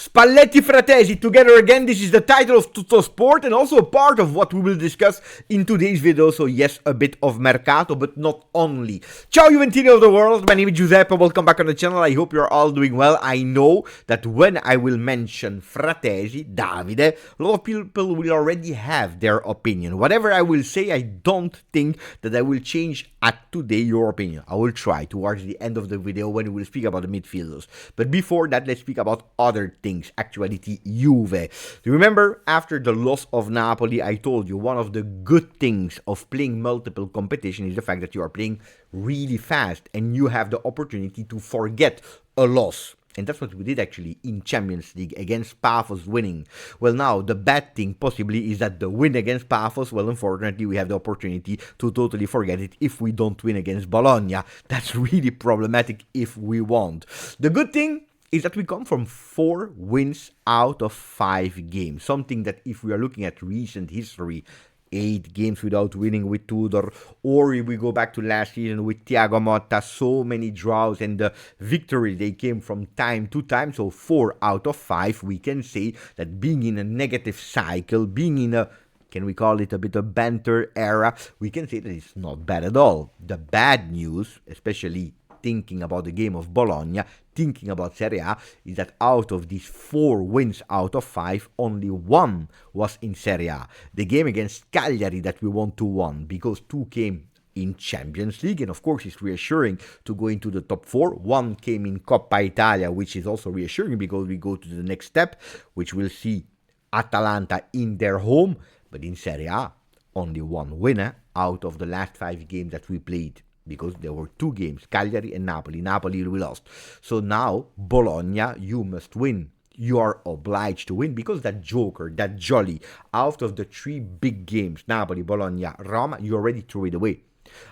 Spalletti Frattesi together again. This is the title of Tutto Sport and also a part of what we will discuss in today's video. So yes, a bit of Mercato, but not only. Ciao Juventini of the world. My name is Giuseppe. Welcome back on the channel. I hope you're all doing well. I know that when I will mention Frattesi, Davide, a lot of people will already have their opinion. Whatever I will say, I don't think that I will change at today your opinion. I will try towards the end of the video when we will speak about the midfielders. But before that, let's speak about other things. Actuality Juve. Do you remember after the loss of Napoli, I told you one of the good things of playing multiple competition is the fact that you are playing really fast and you have the opportunity to forget a loss. And that's what we did actually in Champions League against Paphos winning. Well, now, the bad thing possibly is that the win against Paphos, well, unfortunately, we have the opportunity to totally forget it if we don't win against Bologna. That's really problematic if we want. The good thing is that we come from 4 wins out of 5 games. Something that if we are looking at recent history, 8 games without winning with Tudor, or if we go back to last season with Thiago Motta, so many draws and the victory they came from time to time. So 4 out of 5, we can say that being in a negative cycle, being in a, can we call it a bit of banter era, we can say that it's not bad at all. The bad news, especially thinking about the game of Bologna, thinking about Serie A, is that out of these 4 wins out of 5, only 1 was in Serie A. The game against Cagliari that we won 2-1, because 2 came in Champions League, and of course it's reassuring to go into the top 4. 1 came in Coppa Italia, which is also reassuring because we go to the next step, which will see Atalanta in their home, but in Serie A, only 1 winner out of the last 5 games that we played. Because there were 2 games, Cagliari and Napoli. Napoli we lost. So now, Bologna, you must win. You are obliged to win because that joker, that jolly, out of the 3 big games, Napoli, Bologna, Roma, you already threw it away.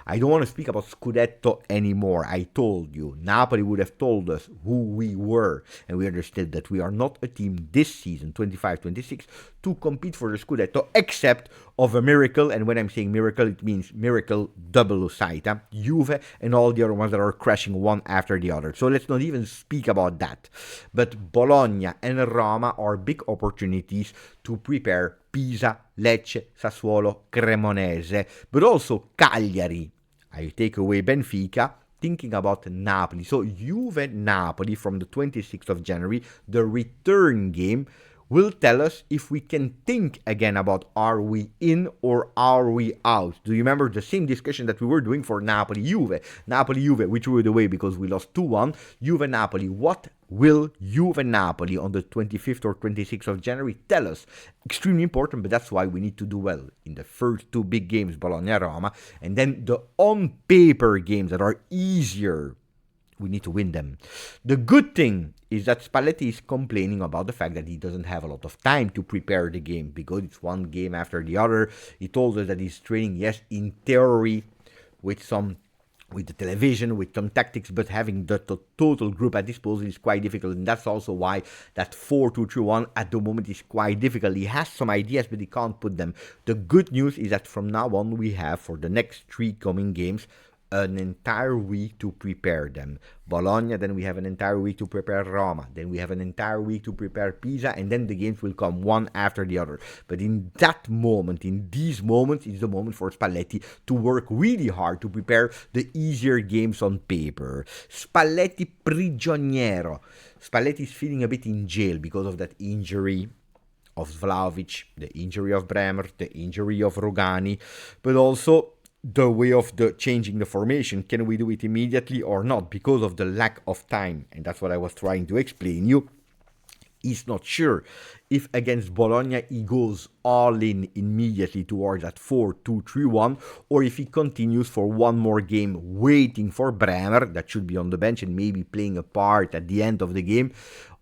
I don't want to speak about Scudetto anymore. I told you, Napoli would have told us who we were, and we understood that we are not a team this season, 25-26, to compete for the Scudetto, except of a miracle, and when I'm saying miracle, it means miracle double side, Juve and all the other ones that are crashing one after the other. So let's not even speak about that. But Bologna and Roma are big opportunities to prepare Pisa, Lecce, Sassuolo, Cremonese, but also Cagliari. I take away Benfica, thinking about Napoli. So Juve-Napoli from the 26th of January, the return game, will tell us if we can think again about are we in or are we out. Do you remember the same discussion that we were doing for Napoli-Juve? Napoli-Juve, we threw it away because we lost 2-1. Juve-Napoli, what will Juve-Napoli on the 25th or 26th of January tell us? Extremely important, but that's why we need to do well in the first 2 big games, Bologna-Roma, and then the on-paper games that are easier. We need to win them. The good thing is that Spalletti is complaining about the fact that he doesn't have a lot of time to prepare the game because it's one game after the other. He told us that he's training, yes, in theory, with the television, with some tactics, but having the total group at disposal is quite difficult, and that's also why that 4-2-3-1 at the moment is quite difficult. He has some ideas, but he can't put them. The good news is that from now on, we have, for the next 3 coming games, an entire week to prepare them. Bologna, then we have an entire week to prepare Roma, then we have an entire week to prepare Pisa, and then the games will come one after the other. But in that moment, in these moments, is the moment for Spalletti to work really hard to prepare the easier games on paper. Spalletti prigioniero. Spalletti is feeling a bit in jail because of that injury of Vlahovic, the injury of Bremer, the injury of Rugani, but also the way of the changing the formation. Can we do it immediately or not? Because of the lack of time, and that's what I was trying to explain you. He's not sure if against Bologna he goes all in immediately towards that 4-2-3-1, or if he continues for one more game waiting for Bremer, that should be on the bench and maybe playing a part at the end of the game,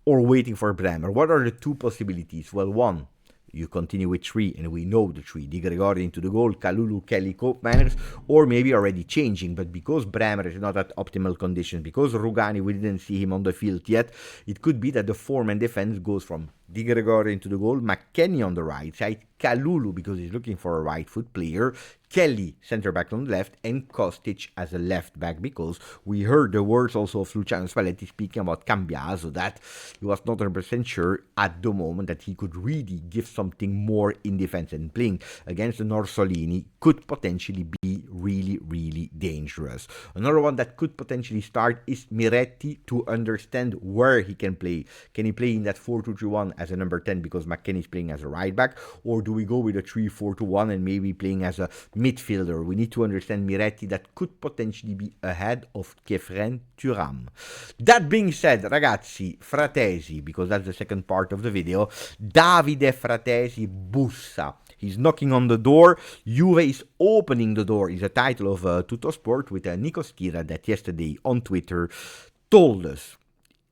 or waiting for Bremer. What are the 2 possibilities? Well, one, you continue with 3, and we know the 3. Di Gregori into the goal, Kalulu, Kelly, Cope Manners, or maybe already changing, but because Bremer is not at optimal conditions, because Rugani, we didn't see him on the field yet, it could be that the 4-man defense goes from Di Gregorio into the goal, McKennie on the right side, Kalulu because he's looking for a right foot player, Kelly center back on the left, and Kostic as a left back because we heard the words also of Luciano Spalletti speaking about Cambiaso that he was not 100% sure at the moment that he could really give something more in defense, and playing against the Norsolini could potentially be really, really dangerous. Another one that could potentially start is Miretti to understand where he can play. Can he play in that 4-2-3-1 as a number 10 because McKennie is playing as a right back, or do we go with a 3-4-2-1 and maybe playing as a midfielder? We need to understand Miretti that could potentially be ahead of Kefren Thuram. That being said, ragazzi, Frattesi, because that's the second part of the video, Davide Frattesi bussa. He's knocking on the door. Juve is opening the door is a title of Tuttosport with Nico Schira that yesterday on Twitter told us.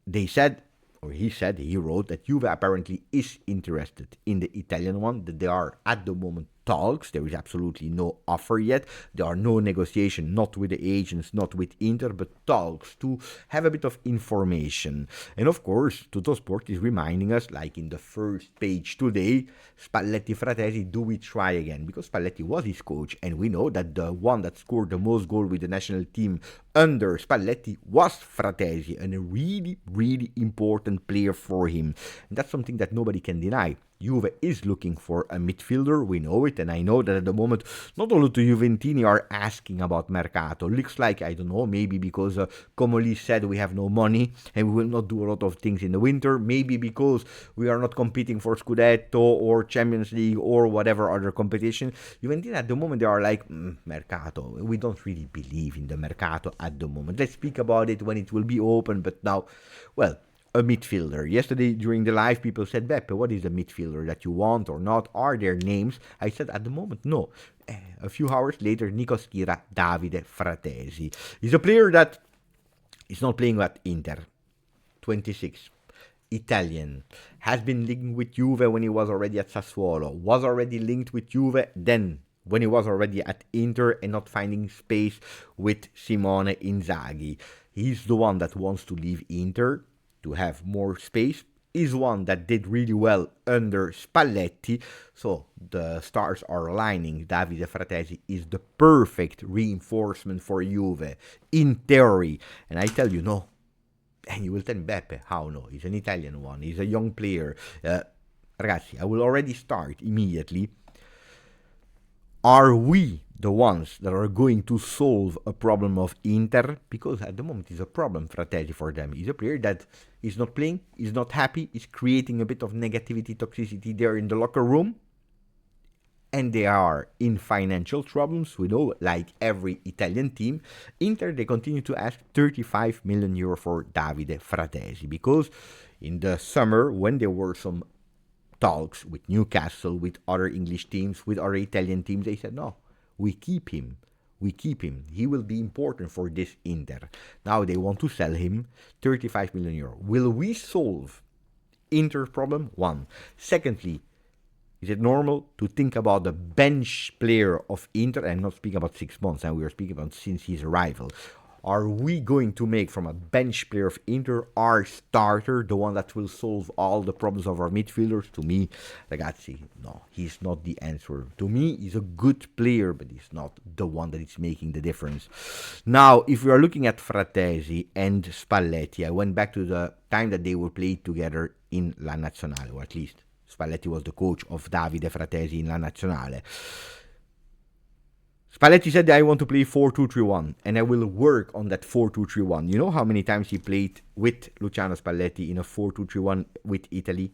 They said, or he wrote that Juve apparently is interested in the Italian one, that they are at the moment talks. There is absolutely no offer yet. There are no negotiation, not with the agents, not with Inter, but talks to have a bit of information. And of course, Tuttosport is reminding us, like in the first page today, Spalletti Frattesi, do we try again? Because Spalletti was his coach, and we know that the one that scored the most goal with the national team under Spalletti was Frattesi, and a really, really important player for him. And that's something that nobody can deny. Juve is looking for a midfielder, we know it, and I know that at the moment not all of the Juventini are asking about Mercato. Looks like, I don't know, maybe because Comoli said we have no money and we will not do a lot of things in the winter, maybe because we are not competing for Scudetto or Champions League or whatever other competition. Juventini at the moment they are like, Mercato, we don't really believe in the Mercato at the moment. Let's speak about it when it will be open, but now, well, a midfielder. Yesterday during the live, people said, Beppe, what is the midfielder that you want or not? Are there names? I said, at the moment, no. A few hours later, Nico Schira, Davide Frattesi. He's a player that is not playing at Inter. 26. Italian. Has been linked with Juve when he was already at Sassuolo. Was already linked with Juve then when he was already at Inter and not finding space with Simone Inzaghi. He's the one that wants to leave Inter to have more space, is one that did really well under Spalletti, so the stars are aligning. Davide Frattesi is the perfect reinforcement for Juve, in theory, and I tell you, no. And you will tell me, Beppe, how no? He's an Italian one, he's a young player. Ragazzi, I will already start immediately. Are we the ones that are going to solve a problem of Inter? Because at the moment it's a problem, Frattesi, for them. He's a player that is not playing, is not happy, is creating a bit of negativity, toxicity there in the locker room. And they are in financial problems, we know, like every Italian team. Inter, they continue to ask 35 million euro for Davide Frattesi. Because in the summer, when there were some talks with Newcastle, with other English teams, with other Italian teams, they said, no, we keep him. We keep him. He will be important for this Inter. Now they want to sell him 35 million euro. Will we solve Inter's problem? One. Secondly, is it normal to think about the bench player of Inter? I'm not speaking about 6 months, and we are speaking about since his arrival. Are we going to make from a bench player of Inter our starter, the one that will solve all the problems of our midfielders? To me, ragazzi, no, he's not the answer. To me, he's a good player, but he's not the one that is making the difference. Now, if we are looking at Frattesi and Spalletti, I went back to the time that they were played together in La Nazionale, or at least Spalletti was the coach of Davide Frattesi in La Nazionale. Spalletti said, I want to play 4-2-3-1, and I will work on that 4-2-3-1. You know how many times he played with Luciano Spalletti in a 4-2-3-1 with Italy?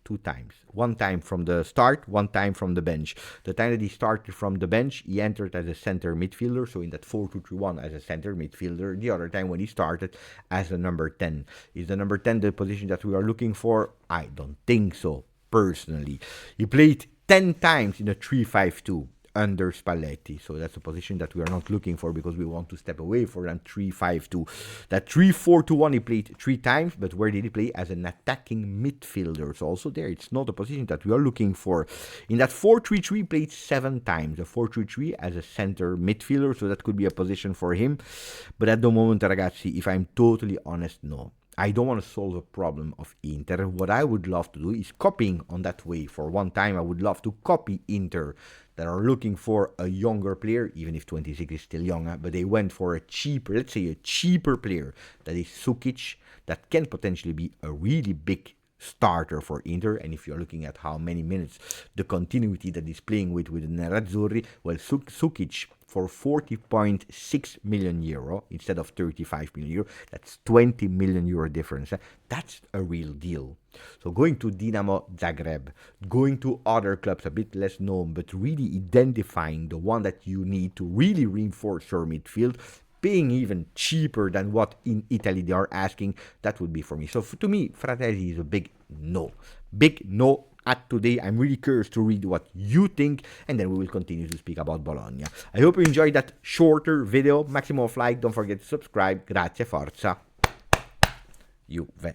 2 times. 1 time from the start, 1 time from the bench. The time that he started from the bench, he entered as a center midfielder, so in that 4-2-3-1 as a center midfielder. The other time when he started as a number 10. Is the number 10 the position that we are looking for? I don't think so, personally. He played 10 times in a 3-5-2. Under Spalletti, so that's a position that we are not looking for because we want to step away from that 3-5-2. That 3-4-2-1 he played 3 times, but where did he play? As an attacking midfielder. So also there, it's not a position that we are looking for. In that 4-3-3 he played 7 times. A 4-3-3 as a center midfielder, so that could be a position for him. But at the moment, ragazzi, if I'm totally honest, no. I don't want to solve a problem of Inter. What I would love to do is copying on that way. For one time, I would love to copy Inter that are looking for a younger player, even if 26 is still young, but they went for a cheaper, let's say a cheaper player, that is Sukic, that can potentially be a really big starter for Inter. And if you're looking at how many minutes, the continuity that he's playing with the Nerazzurri, well, Sukic for 40.6 million euro instead of 35 million euro, that's 20 million euro difference. That's a real deal. So going to Dinamo Zagreb, going to other clubs a bit less known, but really identifying the one that you need to really reinforce your midfield, paying even cheaper than what in Italy they are asking, that would be for me. So to me, Frattesi is a big no. Big no at today. I'm really curious to read what you think, and then we will continue to speak about Bologna. I hope you enjoyed that shorter video. Maximum of like. Don't forget to subscribe. Grazie, forza. Juve.